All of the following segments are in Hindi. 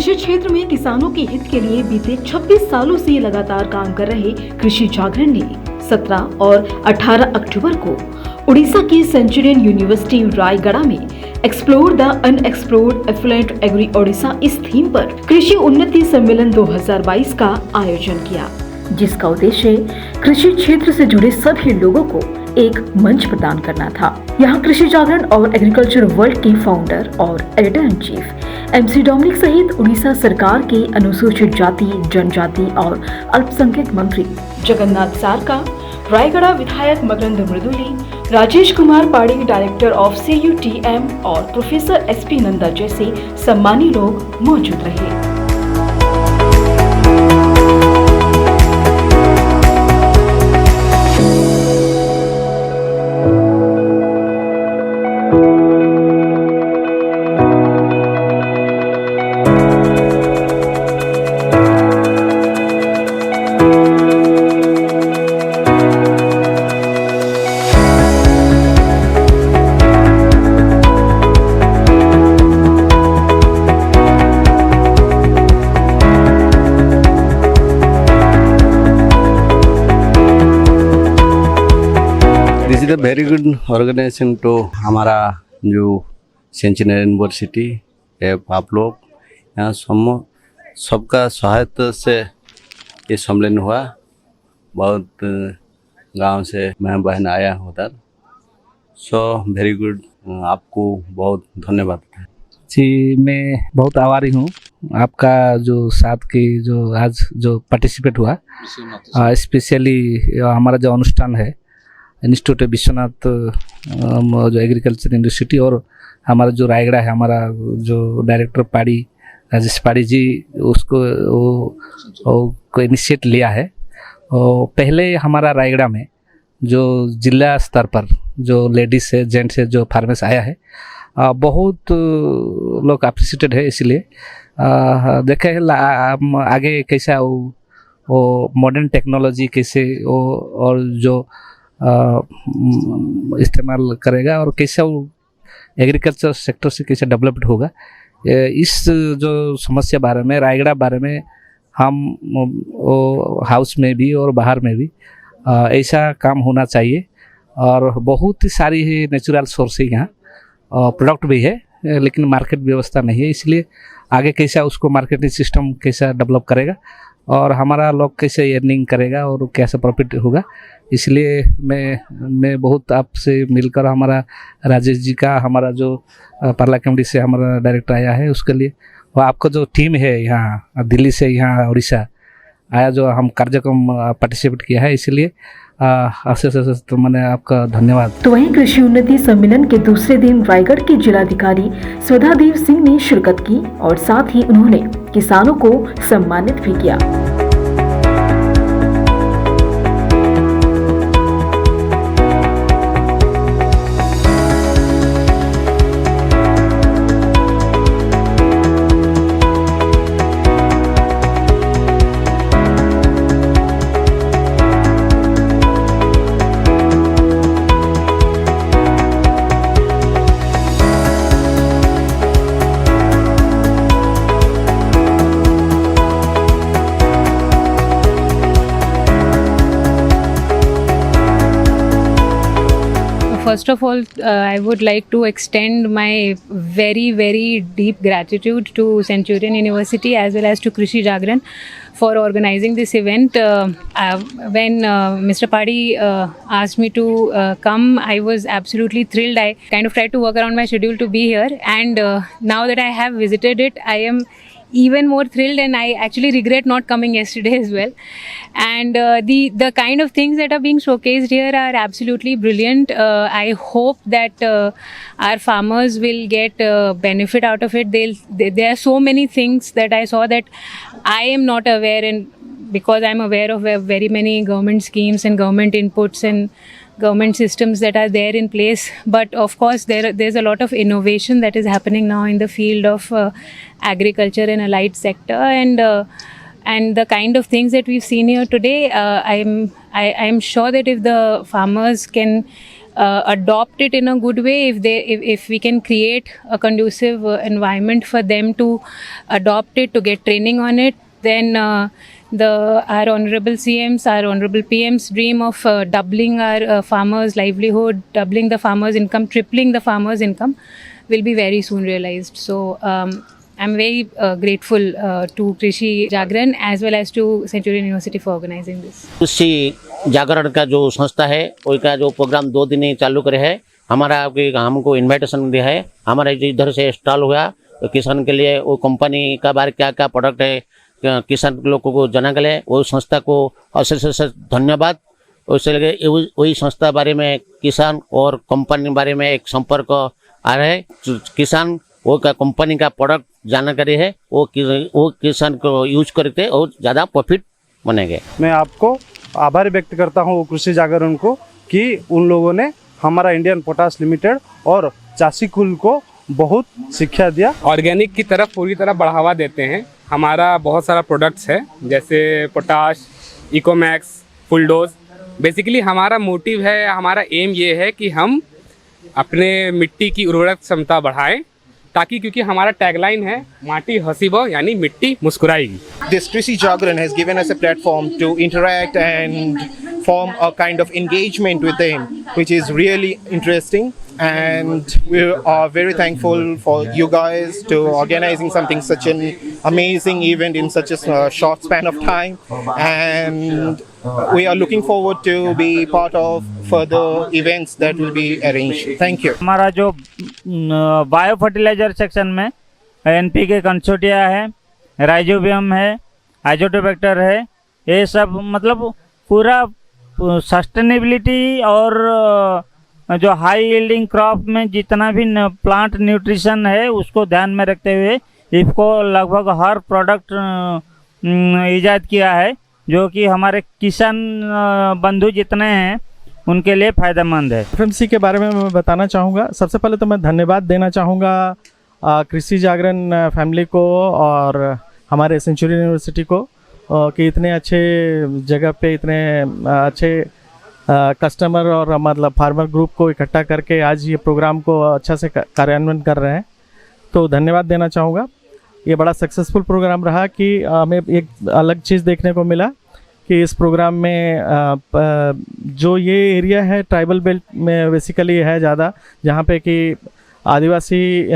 कृषि क्षेत्र में किसानों के हित के लिए बीते 26 सालों से लगातार काम कर रहे कृषि जागरण ने 17 और 18 अक्टूबर को उड़ीसा की सेंचुरियन यूनिवर्सिटी रायगढ़ में explore the unexplored affluent agri Odisha इस थीम पर कृषि उन्नति सम्मेलन 2022 का आयोजन किया, जिसका उद्देश्य कृषि क्षेत्र से जुड़े सभी लोगों को एक मंच प्रदान करना था। यहाँ कृषि जागरण और एग्रीकल्चर वर्ल्ड के फाउंडर और editor in chief MC Dominic सहित उड़ीसा सरकार के अनुसूचित जाति, जनजाति और अल्पसंख्यक मंत्री जगन्नाथ सारका, रायगढ़ विधायक मकरंद मृदुली, Rajesh Kumar Padhi director of CUTM और प्रोफेसर SP नंदा जैसे सम्मानी लोग मौजूद रहे। This is a very good organization तो हमारा जो सेंचुरियन यूनिवर्सिटी है, आप लोग यहाँ सबका सहायता से ये सम्मेलन हुआ। बहुत गांव से मैं बहन आया उधर, सो वेरी गुड, आपको बहुत धन्यवाद। जी, मैं बहुत आभारी हूँ आपका जो साथ की जो आज जो पार्टिसिपेट हुआ, स्पेशली हमारा जो अनुष्ठान है इंस्टीट्यूट विश्वनाथ जो एग्रीकल्चर यूनिवर्सिटी और हमारा जो रायगढ़ है, हमारा जो डायरेक्टर पाड़ी राजेश पाड़ी जी उसको को इनिशिएट लिया है। और पहले हमारा रायगढ़ में जो जिला स्तर पर जो लेडीज़ है, जेंट्स है, जो फार्मर्स आया है, बहुत लोग अप्रिशिएटेड है। इसलिए देखे आगे कैसा वो मॉडर्न टेक्नोलॉजी कैसे वो और जो इस्तेमाल करेगा और कैसे वो एग्रीकल्चर सेक्टर से कैसे डेवलप्ड होगा, इस जो समस्या बारे में रायगढ़ बारे में हम वो हाउस में भी और बाहर में भी ऐसा काम होना चाहिए। और बहुत ही सारी है नेचुरल सोर्सिंग यहाँ प्रोडक्ट भी है, लेकिन मार्केट व्यवस्था नहीं है। इसलिए आगे कैसा उसको मार्केटिंग सिस्टम कैसा डेवलप करेगा और हमारा लोग कैसे अर्निंग करेगा और कैसे प्रॉफिट होगा। इसलिए मैं बहुत आपसे मिलकर हमारा राजेश जी का, हमारा जो पार्ला कमेटी से हमारा डायरेक्टर आया है, उसके लिए वो आपका जो टीम है यहाँ दिल्ली से यहाँ उड़ीसा आया, जो हम कार्यक्रम पार्टिसिपेट किया है, इसलिए तो मैंने आपका धन्यवाद। तो वहीं कृषि उन्नति सम्मेलन के दूसरे दिन रायगढ़ के जिलाधिकारी स्वधादेव सिंह ने शिरकत की और साथ ही उन्होंने किसानों को सम्मानित भी किया। First of all, I would like to extend my very deep gratitude to Centurion University as well as to Krishi Jagran for organizing this event. When Mr. Padi asked me to come, I was absolutely thrilled. I kind of tried to work around my schedule to be here, and now that I have visited it, I am even more thrilled, and I actually regret not coming yesterday as well. And the kind of things that are being showcased here are absolutely brilliant. I hope that our farmers will get benefit out of it. There are so many things that I saw that I am not aware, and because I'm aware of very many government schemes and government inputs and government systems that are there in place, but of course there's a lot of innovation that is happening now in the field of agriculture and allied sector, and the kind of things that we've seen here today, I'm sure that if the farmers can adopt it in a good way, if we can create a conducive environment for them to adopt it, to get training on it, then our honorable CM's, our honorable PM's dream of doubling our farmers' livelihood, doubling the farmers' income, tripling the farmers' income will be very soon realized. So I'm very grateful to Krishi Jagran as well as to Centurion University for organizing this. कृषि जागरण का जो संस्था है उसका जो प्रोग्राम 2 दिन ही चालू करे है, हमको इनविटेशन दिया है। हमारा जो इधर से स्टॉल हुआ तो किसान के लिए वो कंपनी का बारे क्या क्या प्रोडक्ट है किसान लोगों को जाना के लिए वो संस्था को अशेष धन्यवाद। उससे लगे वही संस्था बारे में किसान और कंपनी बारे में एक संपर्क आ रहा है। किसान वो का कंपनी का प्रोडक्ट जानकारी है वो किसान को यूज करते और ज़्यादा प्रॉफिट बनेंगे। मैं आपको आभार व्यक्त करता हूँ कृषि जागरण को कि उन लोगों ने हमारा इंडियन पोटाश लिमिटेड और चासी कुल को बहुत शिक्षा दिया। ऑर्गेनिक की तरफ पूरी तरह बढ़ावा देते हैं। हमारा बहुत सारा प्रोडक्ट्स है जैसे पोटाश, इकोमैक्स, फुल डोज। बेसिकली हमारा मोटिव है, हमारा एम ये है कि हम अपने मिट्टी की उर्वरक क्षमता बढ़ाएं ताकि क्योंकि हमारा टैगलाइन है माटी हसीबो यानी मिट्टी मुस्कुराएगी। This Krishi Jagran has given us a platform to interact and form a kind of engagement with them, which is really interesting. And we are very thankful for you guys to organizing something such an amazing event in such a short span of time. And we are looking forward to be part of further events that will be arranged. Thank you. हमारा जो बायो फर्टिलाइजर सेक्शन में NPK कंसोर्टिया है, राइजोबियम है, आइजोटोबैक्टर है, ये सब मतलब पूरा सस्टेनेबिलिटी और जो हाई यील्डिंग क्रॉप में जितना भी प्लांट न्यूट्रिशन है उसको ध्यान में रखते हुए इसको लगभग हर प्रोडक्ट ईजाद किया है जो कि हमारे किसान बंधु जितने हैं उनके लिए फ़ायदेमंद है। FMC के बारे में मैं बताना चाहूँगा। सबसे पहले तो मैं धन्यवाद देना चाहूँगा कृषि जागरण फैमिली को और हमारे सेंचुरियन यूनिवर्सिटी को कि इतने अच्छे जगह पे इतने अच्छे कस्टमर और मतलब फार्मर ग्रुप को इकट्ठा करके आज ये प्रोग्राम को अच्छा से कार्यान्वयन कर रहे हैं, तो धन्यवाद देना चाहूँगा। ये बड़ा सक्सेसफुल प्रोग्राम रहा कि हमें एक अलग चीज़ देखने को मिला कि इस प्रोग्राम में जो ये एरिया है ट्राइबल बेल्ट में बेसिकली है ज़्यादा, जहाँ पे कि आदिवासी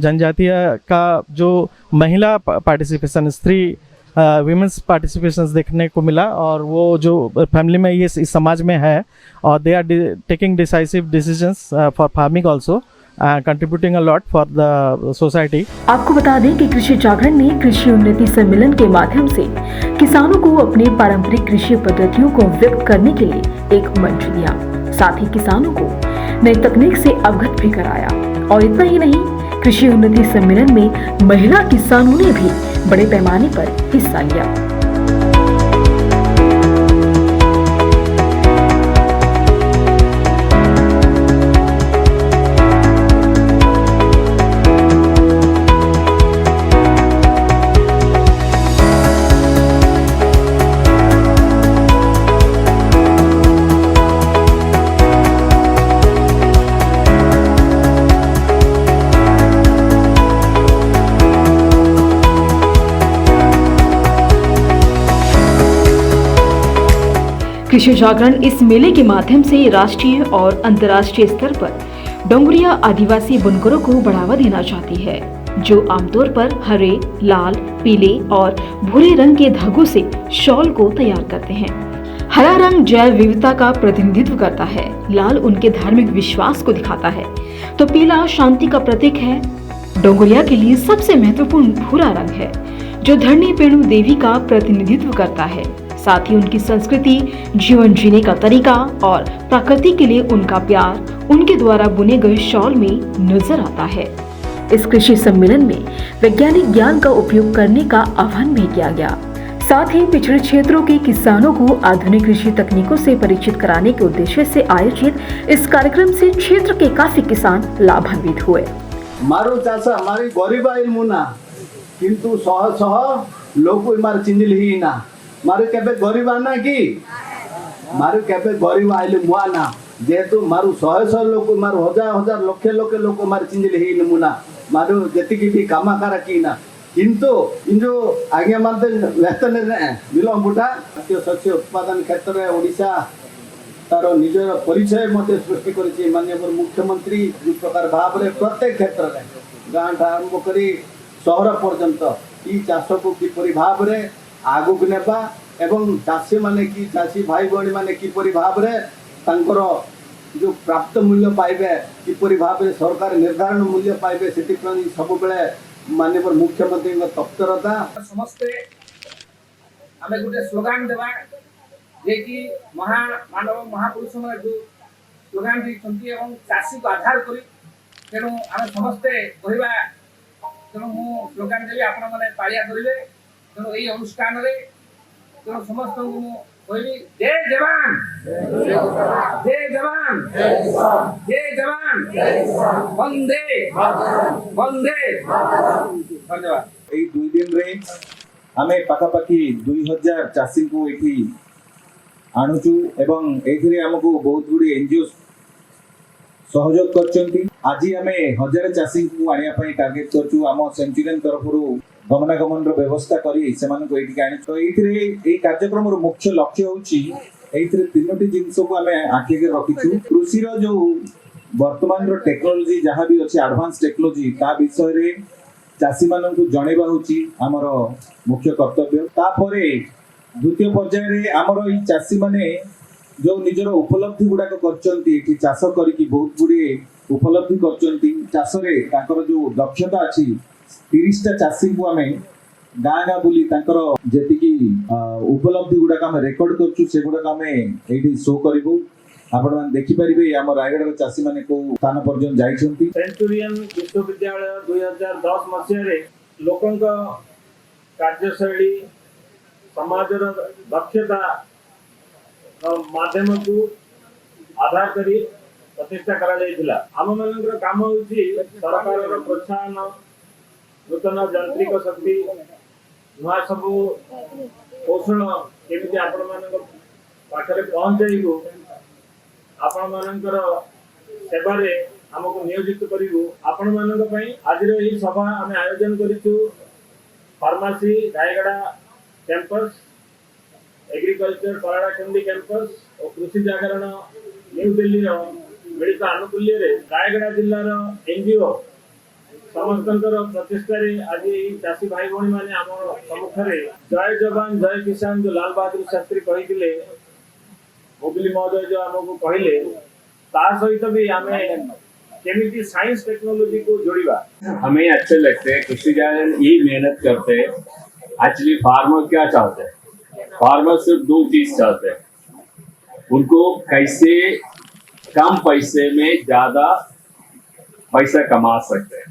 जनजातीय का जो महिला पार्टिसिपेशन, स्त्री वीमेंस पार्टिसिपेशंस देखने को मिला और वो जो फैमिली में ये इस समाज में है और they are taking decisive decisions for farming also contributing a lot for the society. आपको बता दें कि कृषि जागरण ने कृषि उन्नति सम्मेलन के माध्यम से किसानों को अपने पारंपरिक कृषि पद्धतियों को व्यक्त करने के लिए एक मंच दिया, साथ ही किसानों को नई तकनीक से अवगत भी कराया। और इतना ही नहीं, कृषि उन्नति सम्मेलन में महिला किसानों ने भी बड़े पैमाने पर हिस्सा लिया। कृषि जागरण इस मेले के माध्यम से राष्ट्रीय और अंतर्राष्ट्रीय स्तर पर डोंगरिया आदिवासी बुनकरों को बढ़ावा देना चाहती है, जो आमतौर पर हरे, लाल, पीले और भूरे रंग के धागों से शॉल को तैयार करते हैं। हरा रंग जैव विविधता का प्रतिनिधित्व करता है, लाल उनके धार्मिक विश्वास को दिखाता है, तो पीला शांति का प्रतीक है। डोंगरिया के लिए सबसे महत्वपूर्ण भूरा रंग है, जो धरणी पेणु देवी का प्रतिनिधित्व करता है। साथ ही उनकी संस्कृति, जीवन जीने का तरीका और प्रकृति के लिए उनका प्यार उनके द्वारा बुने गए शॉल में नजर आता है। इस कृषि सम्मेलन में वैज्ञानिक ज्ञान का उपयोग करने का आह्वान भी किया गया। साथ ही पिछड़े क्षेत्रों के किसानों को आधुनिक कृषि तकनीकों से परिचित कराने के उद्देश्य से आयोजित इस कार्यक्रम से क्षेत्र के काफी किसान लाभान्वित हुए। मारो चाचा हमारी गरीबाइल मुना किंतु सह सह लोग मार चिंदिल ही ना मारे केबे गरीब आना कि मारे केबे गरीब आइले मुआना जेहेतु मारू शहे लोक मारू हजार हजार लक्षे लक्षे लोक मार चिंजली ही नमूना मारू जतिकी भी कामाकारा की ना किंतु इन जो आज्ञा मानते वेतन विलम्ब बुटा खाद्य शस्य उत्पादन क्षेत्र में ओडिशा तार निजर परिचय मत सृष्टि कर माननीय मुख्यमंत्री जो प्रकार भाव में प्रत्येक क्षेत्र में गाँव आरंभ कर सहर पर्यंत ई चाष को किपरि भाव में आगक नेबा एवं चाषी माने की चाषी भाई भौणी माने किपरि भाव में तांकर जो प्राप्त मूल्य पाइबे किपरि भाव में सरकार निर्धारण मूल्य पाइबे से सब बेले माननीय मुख्यमंत्री तत्परता समस्ते आम गोटे स्लोगान देवा जे कि मानव महापुरुष मैंने जो स्लोगान देते चाषी को आधार कर तेणु आम समस्ते कहवा तेणु मु स्लोगान देवी आपण मैंने पालिया करेंगे तेणु यही अनुष्ठान तेणु समस्त कहली जय जवान जय जवान जय जवान वंदे वंदे धन्यवाद। এই 2 दिन रे आमे पाखापाखि 2000 चाषी को एठी आणुचु एवं एथिरे हमको बहुत गुडी एनजीओ सहयोग करचंती। आज आमे 1000 चाषी को आनिया पई टार्गेट करचु आम सेंचुरियन तरफरु गमनागमन व्यवस्था करी सेमान को एठी आनी तो एथिरे ए कार्यक्रम रो मुख्य लक्ष्य होची एथिरे तीनोटी जिंस को आमे आखि के रखिचु। कृषि रो जो वर्तमान रो टेक्नोलॉजी जहां भी अछि एडवांस टेक्नोलॉजी ता विषय रे चाषी मानन को जणेबा होची हमर मुख्य कर्तव्य। तापरे द्वितीय पर्याय रे हमर ई चाषी माने जो निजर उपलब्धि गुडाक करचंती एठी चाष करिकि बहुत गुडी उपलब्धि करचंती। चाष रे ताकर जो दक्षता अछि 30 टा चाषी को आमे गाँ गाँ बुली ताकर जेतिकी उपलब्धि गुडाक आमे रेकॉर्ड करछु से गुडाक आमे एठी शो करिबो। आपण मान देखि परिबे हम रायगढ़ चाषी माने को स्थान पर्यंत जाइछंती। सेंचुरियन विश्वविद्यालय 2010 मसीह रे लोकंक कार्यशैली समाजर दक्षता माध्यम को आधार करी प्रतिष्ठा करा जाइथिला। आम मानकर काम होची सरकार प्रोत्साहन नूतन यांत्रिक शक्ति नुआ सब कौशल केमिति आपण मानक पाखरे पहुंचाइबो आपण मानकर सेवारे हमको नियोजित करिवो। आपण मानक पई आज रे ई सभा हम आयोजन करिछु pharmacy Rayagada campus agriculture Paradakhandi campus और कृषि जागरण न्यू दिल्ली मिलित आनुकूल्य रे रायगड़ा जिल्लार एनजीओ समस्तंकर प्रतिष्ठा रे आज चाषी भाई भौणी माने आम सम्मुखरे जय जवान जय किसान जो लाल बहादुर शास्त्री कहिथिले मोबिली महोदय जो हमको कहले ता सहित भी आमे केमिति साइंस टेक्नोलॉजी को जोड़ीबा। हमें अच्छे लगते हैं कृषि जागरण यही मेहनत करते हैं। एक्चुअली फार्मर क्या चाहते हैं, फार्मर सिर्फ 2 चीज चाहते हैं, उनको कैसे कम पैसे में ज्यादा पैसा कमा सकते हैं।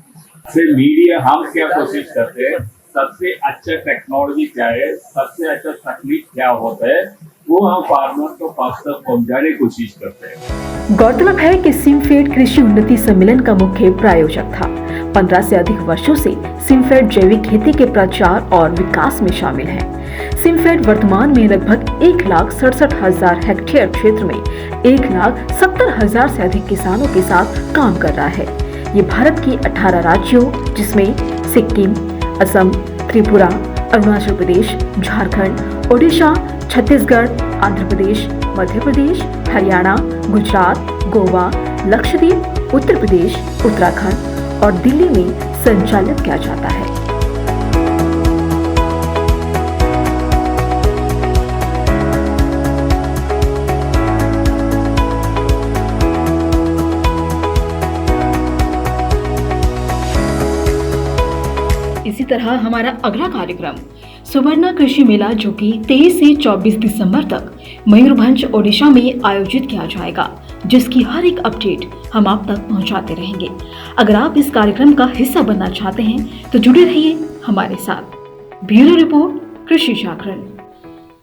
फिर मीडिया हम क्या कोशिश करते हैं, सबसे अच्छा टेक्नोलॉजी क्या है, सबसे अच्छा तकनीक क्या होता है वो हम फार्मर को पास तक पहुँचाने की कोशिश करते हैं। गौरतलब है कि सिमफेड कृषि उन्नति सम्मेलन का मुख्य प्रायोजक था। 15 से अधिक वर्षों से सिमफेड जैविक खेती के प्रचार और विकास में शामिल है। सिमफेड वर्तमान में लगभग 1,67,000 हेक्टेयर क्षेत्र में 1,70,000 से अधिक किसानों के साथ काम कर रहा है। ये भारत की 18 राज्यों जिसमें सिक्किम, असम, त्रिपुरा, अरुणाचल प्रदेश, झारखंड, ओडिशा, छत्तीसगढ़, आंध्र प्रदेश, मध्य प्रदेश, हरियाणा, गुजरात, गोवा, लक्षद्वीप, उत्तर प्रदेश, उत्तराखंड और दिल्ली में संचालित किया जाता है। इसी तरह हमारा अगला कार्यक्रम सुवर्णा कृषि मेला जो कि 23 से 24 दिसंबर तक मयूरभंज ओडिशा में आयोजित किया जाएगा, जिसकी हर एक अपडेट हम आप तक पहुंचाते रहेंगे। अगर आप इस कार्यक्रम का हिस्सा बनना चाहते हैं तो जुड़े रहिए हमारे साथ। ब्यूरो रिपोर्ट, कृषि जागरण।